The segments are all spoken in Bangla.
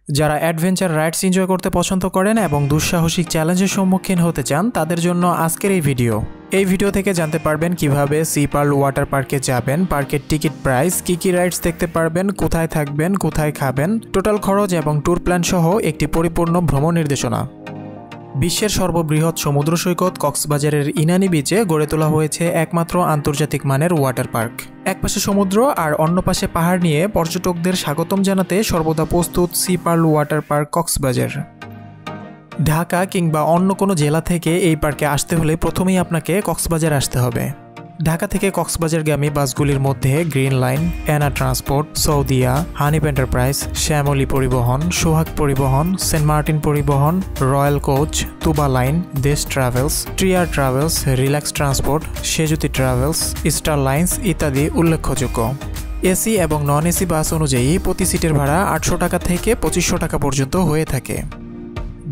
যারা অ্যাডভেঞ্চার রাইডস এনজয় করতে পছন্দ করেন এবং দুঃসাহসিক চ্যালেঞ্জের সম্মুখীন হতে চান তাদের জন্য আজকের এই ভিডিও থেকে জানতে পারবেন কিভাবে সি পার্ল ওয়াটার পার্কে যাবেন, পার্কের টিকিট প্রাইস, কি রাইডস দেখতে পারবেন, কোথায় থাকবেন, কোথায় খাবেন, টোটাল খরচ এবং ট্যুর প্ল্যান সহ একটি পরিপূর্ণ ভ্রমণ নির্দেশনা। বিশ্বের সর্ববৃহৎ সমুদ্র সৈকত কক্সবাজারের ইনানি বিচে গড়ে তোলা হয়েছে একমাত্র আন্তর্জাতিক মানের ওয়াটার পার্ক। একপাশে সমুদ্র আর অন্য পাশে পাহাড় নিয়ে পর্যটকদের স্বাগতম জানাতে সর্বদা প্রস্তুত sea pearl water park Cox's Bazar. Dhaka কিংবা অন্য কোনো জেলা থেকে এই পার্কে আসতে হলে প্রথমেই আপনাকে কক্সবাজার আসতে হবে। ঢাকা থেকে কক্সবাজারগামী বাসগুলির মধ্যে Green Line, Ena Transport, Saudia, Hanif Enterprise, Shyamoli Paribahan, Sohag Paribahan, Saint Martin Paribahan, Royal Coach, Tuba Line, Desh Travels, ট্রিয়ার Travels, Relax Transport, Sejuti Travels, Star Lines ইত্যাদি উল্লেখযোগ্য। এসি এবং নন এসি বাস অনুযায়ী প্রতি সিটের ভাড়া 800 টাকা থেকে 2500 টাকা পর্যন্ত হয়ে থাকে।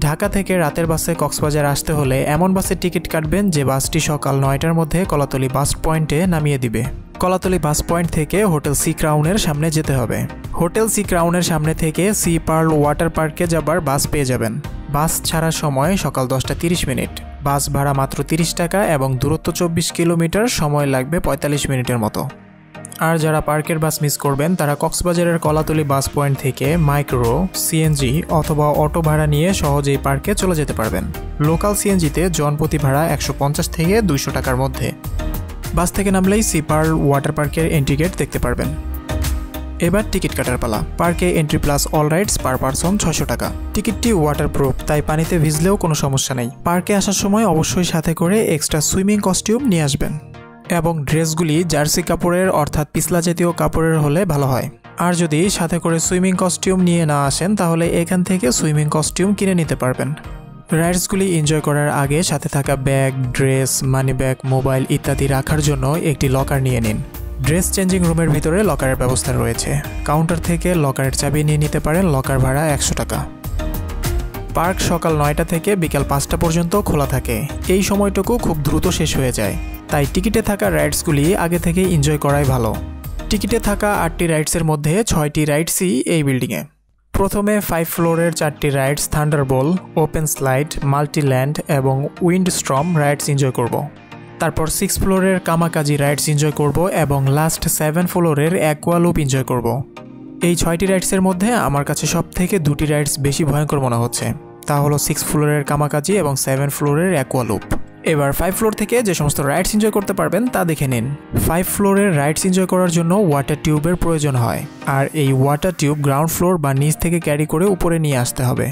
ঢাকা থেকে রাতের বাসে কক্সবাজার আসতে হলে এমন বাসের টিকিট কাটবেন যে বাসটি সকাল 9টার মধ্যে কলাতলী বাস পয়েন্টে নামিয়ে দিবে। কলাতলী বাস পয়েন্ট থেকে হোটেল সি ক্রাউনের সামনে যেতে হবে। হোটেল সি ক্রাউনের সামনে থেকে সি পার্ল ওয়াটার পার্কে যাবার বাস পেয়ে যাবেন। বাস ছাড়ার সময় সকাল 10টা 30 মিনিট। বাস ভাড়া মাত্র 30 টাকা এবং দূরত্ব 24 কিলোমিটার, সময় লাগবে 45 মিনিটের মতো। আর যারা পার্কের বাস মিস করবেন তারা কক্সবাজারের কলাতলী বাস পয়েন্ট থেকে মাইক্রো, সিএনজি অথবা অটো ভাড়া নিয়ে সহজেই পার্কে চলে যেতে পারবেন। লোকাল সিএনজিতে জনপ্রতি ভাড়া 150 থেকে 200 টাকার মধ্যে। বাস থেকে নামলেই সি পার্ল ওয়াটার পার্কের এন্ট্রি গেট দেখতে পারবেন। এবার টিকিট কাটার পালা। পার্কে entry plus all rides per person 600 টাকা। টিকিটটি ওয়াটারপ্রুফ, তাই পানিতে ভিজলেও কোনো সমস্যা নেই। পার্কে আসার সময় অবশ্যই সাথে করে এক্সট্রা সুইমিং কস্টিউম নিয়ে আসবেন এবং ড্রেসগুলি জার্সি কাপড়ের অর্থাৎ পিছলা জাতীয় কাপড়ের হলে ভালো হয়। আর যদি সাথে করে সুইমিং কস্টিউম নিয়ে না আসেন তাহলে এখান থেকে সুইমিং কস্টিউম কিনে নিতে পারবেন। রাইডসগুলি এনজয় করার আগে সাথে থাকা bag, dress, money bag, mobile ইত্যাদি রাখার জন্য একটি লকার নিয়ে নিন। ড্রেস চেঞ্জিং রুমের ভিতরে লকারের ব্যবস্থা রয়েছে। কাউন্টার থেকে লকারের চাবি নিয়ে নিতে পারেন। লকার ভাড়া 100 টাকা। পার্ক সকাল 9টা থেকে বিকাল 5টা পর্যন্ত খোলা থাকে। এই সময়টুকু খুব দ্রুত শেষ হয়ে যায়, তাই টিকিটে থাকা রাইডসগুলি আগে থেকে এনজয় করাই ভালো। টিকিটে থাকা 8টি রাইডসের মধ্যে 6টি রাইডসই এই বিল্ডিংয়ে। প্রথমে 5 ফ্লোরের 4টি রাইডস থান্ডারবোল, ওপেন স্লাইড, মাল্টিল্যান্ড এবং উইন্ড স্ট্রম রাইডস এনজয় করব। তারপর 6 ফ্লোরের কামা কাজি রাইডস এনজয় করব এবং লাস্ট 7 ফ্লোরের অ্যাকোয়া লুপ এনজয় করব। এই 6টি রাইডসের মধ্যে আমার কাছে সব থেকে 2টি রাইডস বেশি ভয়ঙ্কর মনে হচ্ছে। তা হলো 6 ফ্লোরের কামা কাজি এবং 7 ফ্লোরের অ্যাকোয়া লুপ। এবার 5 ফ্লোর থেকে যে সমস্ত রাইডস এনজয় করতে পারবেন তা দেখে নিন। 5 ফ্লোরের রাইডস এনজয় করার জন্য ওয়াটার টিউবের প্রয়োজন হয়, আর এই ওয়াটার টিউব গ্রাউন্ড ফ্লোর বা নিচ থেকে ক্যারি করে উপরে নিয়ে আসতে হবে।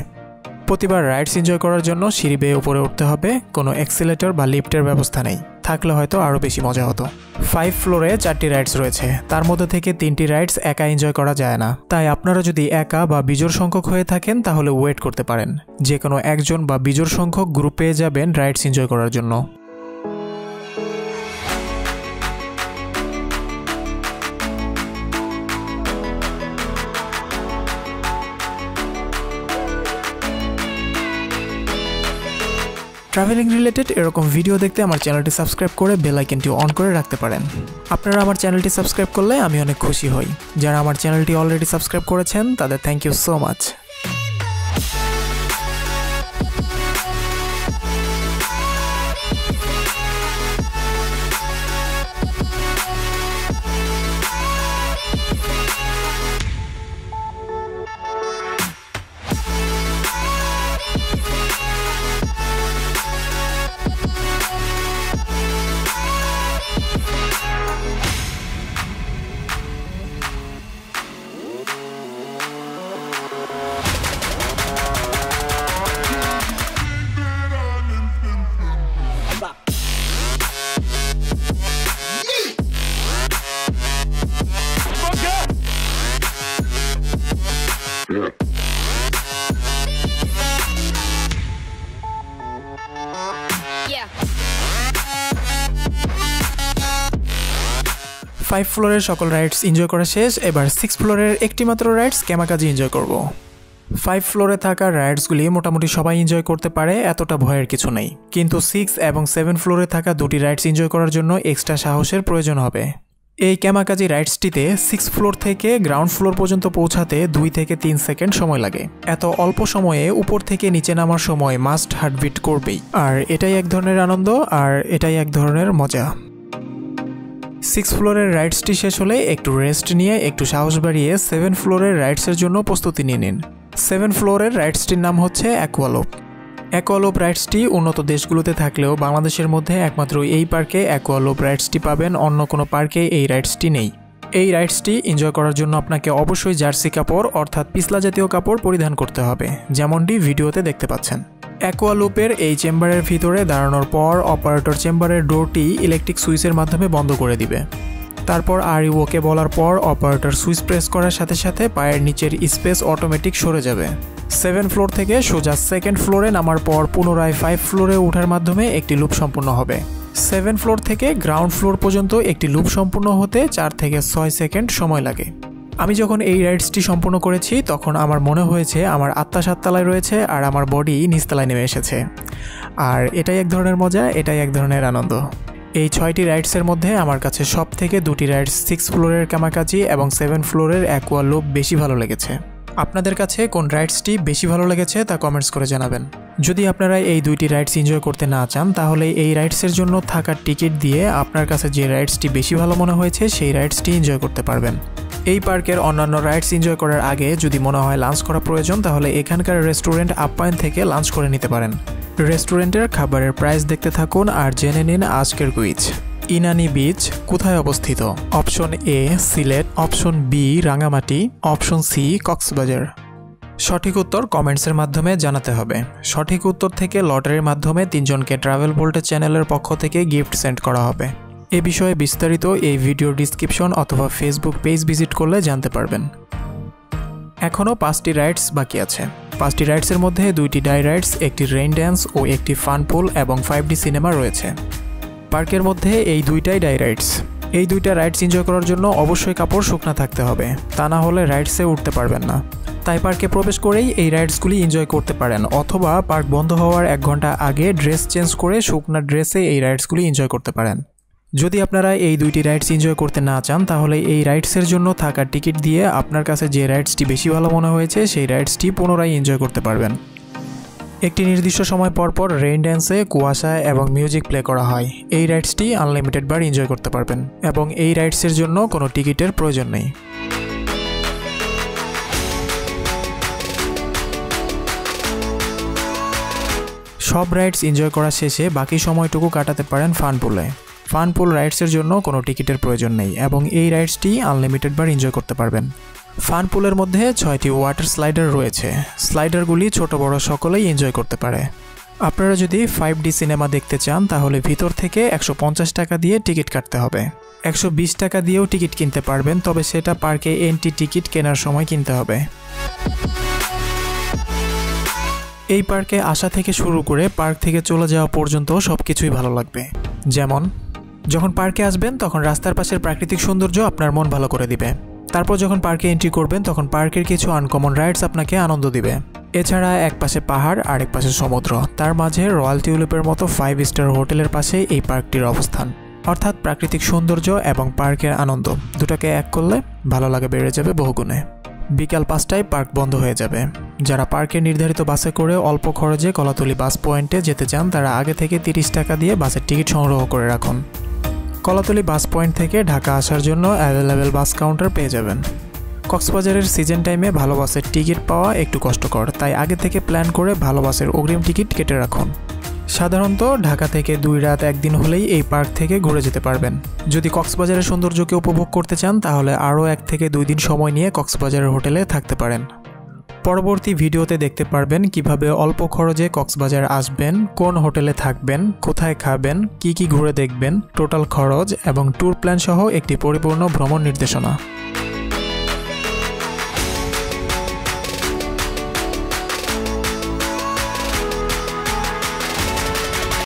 প্রতিবার রাইডস এনজয় করার জন্য সিঁড়ি বেয়ে উপরে উঠতে হবে। কোনো এক্সিলেটর বা লিফটের ব্যবস্থা নেই, থাকলে হয়তো আরও বেশি মজা হতো। 5 ফ্লোরে 4টি রাইডস রয়েছে, তার মধ্যে থেকে 3টি রাইডস একা এনজয় করা যায় না। তাই আপনারা যদি একা বা বিজোড় সংখ্যক হয়ে থাকেন তাহলে ওয়েট করতে পারেন। যে কোনো একজন বা বিজোড় সংখ্যক গ্রুপ পেয়ে যাবেন রাইডস এনজয় করার জন্য। ট্রাভেলিং রিলেটেড এরকম ভিডিও দেখতে আমার চ্যানেলটি সাবস্ক্রাইব করে বেল আইকনটি অন করে রাখতে পারেন। আপনারা আমার চ্যানেলটি সাবস্ক্রাইব করলে আমি অনেক খুশি হই। যারা আমার চ্যানেলটি অলরেডি সাবস্ক্রাইব করেছেন তাদের thank you so much. Five ফ্লোরের সকল রাইডস এনজয় করা শেষ। এবার 6 ফ্লোরের একটি মাত্র রাইডস কামা কাজি এনজয় করব। 5 ফ্লোরে থাকা রাইডসগুলি মোটামুটি সবাই এনজয় করতে পারে, এতটা ভয়ের কিছু নেই। কিন্তু 6 এবং 7 ফ্লোরে থাকা 2টি রাইডস এনজয় করার জন্য এক্সট্রা সাহসের প্রয়োজন হবে। এই কামা কাজি রাইডসটিতে 6 ফ্লোর থেকে গ্রাউন্ড ফ্লোর পর্যন্ত পৌঁছাতে 2 থেকে 3 সেকেন্ড সময় লাগে। এত অল্প সময়ে উপর থেকে নিচে নামার সময় মাস্ট হার্টবিট করবেই। আর এটাই এক ধরনের আনন্দ, আর এটাই এক ধরনের মজা। 6 ফ্লোরের রাইডসটি শেষ হলে একটু রেস্ট নিয়ে একটু সাহস বাড়িয়ে 7 ফ্লোরের রাইডসের জন্য প্রস্তুতি নিয়ে নিন। 7 ফ্লোরের রাইডসটির নাম হচ্ছে অ্যাকোয়া লুপ। অ্যাকোয়া লুপ রাইডসটি উন্নত দেশগুলোতে থাকলেও বাংলাদেশের মধ্যে একমাত্র এই পার্কে অ্যাকোয়া লুপ রাইডসটি পাবেন, অন্য কোনো পার্কে এই রাইডসটি নেই। এই রাইডসটি এনজয় করার জন্য আপনাকে অবশ্যই জার্সি কাপড় অর্থাৎ পিছলা জাতীয় কাপড় পরিধান করতে হবে, যেমনটি ভিডিওতে দেখতে পাচ্ছেন। অ্যাকোয়া লুপের এই চেম্বারের ভিতরে দাঁড়ানোর পর অপারেটর চেম্বারের ডোরটি ইলেকট্রিক সুইচের মাধ্যমে বন্ধ করে দিবে। তারপর আর ইউ ওকে বলার পর অপারেটর সুইচ প্রেস করার সাথে সাথে পায়ের নিচের স্পেস অটোমেটিক সরে যাবে। 7 ফ্লোর থেকে সোজা 2nd ফ্লোরে নামার পর পুনরায় 5 ফ্লোরে ওঠার মাধ্যমে একটি লুপ সম্পূর্ণ হবে। 7 ফ্লোর থেকে গ্রাউন্ড ফ্লোর পর্যন্ত একটি লুপ সম্পূর্ণ হতে 4 থেকে 6 সেকেন্ড সময় লাগে। আমি যখন এই রাইডসটি সম্পূর্ণ করেছি তখন আমার মনে হয়েছে আমার আত্মা 7 তলায় রয়েছে আর আমার বডি নিচতলায় নেমে এসেছে। আর এটাই এক ধরনের মজা, এটাই এক ধরনের আনন্দ। এই 6টি রাইডসের মধ্যে আমার কাছে সব থেকে 2টি রাইডস 6 ফ্লোরের কামা কাজি এবং 7 ফ্লোরের অ্যাকোয়া লুপ বেশি ভালো লেগেছে। আপনাদের কাছে কোন রাইডসটি বেশি ভালো লেগেছে তা কমেন্টস করে জানাবেন। যদি আপনারা এই 2টি রাইডস এনজয় করতে না চান তাহলে এই রাইডসের জন্য থাকার টিকিট দিয়ে আপনার কাছে যে রাইডসটি বেশি ভালো মনে হয়েছে সেই রাইডসটি এনজয় করতে পারবেন। এই পার্কের অন্যান্য রাইডস এনজয় করার আগে যদি মনে হয় লাঞ্চ করা প্রয়োজন তাহলে এখানকার রেস্টুরেন্ট আপ্যায়ন থেকে লাঞ্চ করে নিতে পারেন। রেস্টুরেন্টের খাবারের প্রাইস দেখতে থাকুন আর জেনে নিন আজকের কুইজ। ইনানি বিচ কোথায় অবস্থিত? Option A Sylhet, option B Rangamati, option C Cox's Bazar. সঠিক উত্তর কমেন্টসের মাধ্যমে জানাতে হবে। সঠিক উত্তর থেকে লটারির মাধ্যমে 3 জনকে ট্রাভেল ভোল্টেজ চ্যানেলের পক্ষ থেকে গিফট সেন্ড করা হবে। এ বিষয়ে বিস্তারিত এই ভিডিওর ডিসক্রিপশন অথবা ফেসবুক পেজ ভিজিট করলে জানতে পারবেন। এখনও 5টি রাইডস বাকি আছে। 5টি রাইডসের মধ্যে 2টি ডাই রাইডস, একটি রেইন ড্যান্স ও একটি ফান পুল এবং 5ডি সিনেমা রয়েছে। পার্কের মধ্যে এই 2টাই ডাই রাইডস। এই 2টা রাইডস এনজয় করার জন্য অবশ্যই কাপড় শুকনা থাকতে হবে, তা না হলে রাইডসে উঠতে পারবেন না। তাই পার্কে প্রবেশ করেই এই রাইডসগুলি এনজয় করতে পারেন, অথবা পার্ক বন্ধ হওয়ার 1 ঘন্টা আগে ড্রেস চেঞ্জ করে শুকনা ড্রেসে এই রাইডসগুলি এনজয় করতে পারেন। যদি আপনারা এই 2টি রাইডস এনজয় করতে না চান তাহলে এই রাইডসের জন্য থাকার টিকিট দিয়ে আপনার কাছে যে রাইডসটি বেশি ভালো মনে হয়েছে সেই রাইডসটি পুনরায় এনজয় করতে পারবেন। একটি নির্দিষ্ট সময় পরপর রেইন ড্যান্সে কুয়াশা এবং মিউজিক প্লে করা হয়। এই রাইডসটি আনলিমিটেড বার এনজয় করতে পারবেন এবং এই রাইডসের জন্য কোনো টিকিটের প্রয়োজন নেই। সব রাইডস এনজয় করা শেষে বাকি সময়টুকু কাটাতে পারেন ফান পুলে। ফান পুল রাইডসের জন্য কোনো টিকিটের প্রয়োজন নেই এবং এই রাইডসটি আনলিমিটেড বার এনজয় করতে পারবেন। ফান পুলের মধ্যে 6টি ওয়াটার স্লাইডার রয়েছে। স্লাইডারগুলি ছোট বড় সকলেই এনজয় করতে পারে। আপনারা যদি 5ডি সিনেমা দেখতে চান তাহলে ভিতর থেকে 150 টাকা দিয়ে টিকিট কাটতে হবে। 120 টাকা দিয়েও টিকিট কিনতে পারবেন, তবে সেটা পার্কে এন্ট্রি টিকিট কেনার সময় কিনতে হবে। এই পার্কে আসা থেকে শুরু করে পার্ক থেকে চলে যাওয়া পর্যন্ত সবকিছুই ভালো লাগবে। যেমন যখন পার্কে আসবেন তখন রাস্তার পাশের প্রাকৃতিক সৌন্দর্য আপনার মন ভালো করে দিবে। তারপর যখন পার্কে এন্ট্রি করবেন তখন পার্কের কিছু আনকমন রাইডস আপনাকে আনন্দ দিবে। এছাড়া এক পাশে পাহাড় আর এক পাশে সমুদ্র, তার মাঝে রয়্যাল টিউলিপের মতো 5 স্টার হোটেলের পাশে এই পার্কটির অবস্থান। অর্থাৎ প্রাকৃতিক সৌন্দর্য এবং পার্কের আনন্দ দুটাকে এক করলে ভালো লাগে বেড়ে যাবে বহুগুণে। বিকাল 5টায় পার্ক বন্ধ হয়ে যাবে। যারা পার্কের নির্ধারিত বাসে করে অল্প খরচে কলাতলি বাস পয়েন্টে যেতে চান তারা আগে থেকে 30 টাকা দিয়ে বাসের টিকিট সংগ্রহ করে রাখুন। কলাতলি বাস পয়েন্ট থেকে ঢাকা আসার জন্য অ্যাভেলেবেল বাস কাউন্টার পেয়ে যাবেন। কক্সবাজারের সিজন টাইমে ভালো বাসের টিকিট পাওয়া একটু কষ্টকর, তাই আগে থেকে প্ল্যান করে ভালো বাসের অগ্রিম টিকিট কেটে রাখুন। সাধারণত ঢাকা থেকে 2 রাত 1 দিন হলেই এই পার্ক থেকে ঘুরে যেতে পারবেন। যদি কক্সবাজারের সৌন্দর্যকে উপভোগ করতে চান তাহলে আরও 1 থেকে 2 দিন সময় নিয়ে কক্সবাজারের হোটেলে থাকতে পারেন। পরবর্তী ভিডিওতে দেখতে পারবেন কিভাবে অল্প খরচে কক্সবাজার আসবেন, কোন হোটেলে থাকবেন, কোথায় খাবেন, কি ঘুরে দেখবেন, টোটাল খরচ এবং ট্যুর প্ল্যান সহ একটি পরিপূর্ণ ভ্রমণ নির্দেশনা।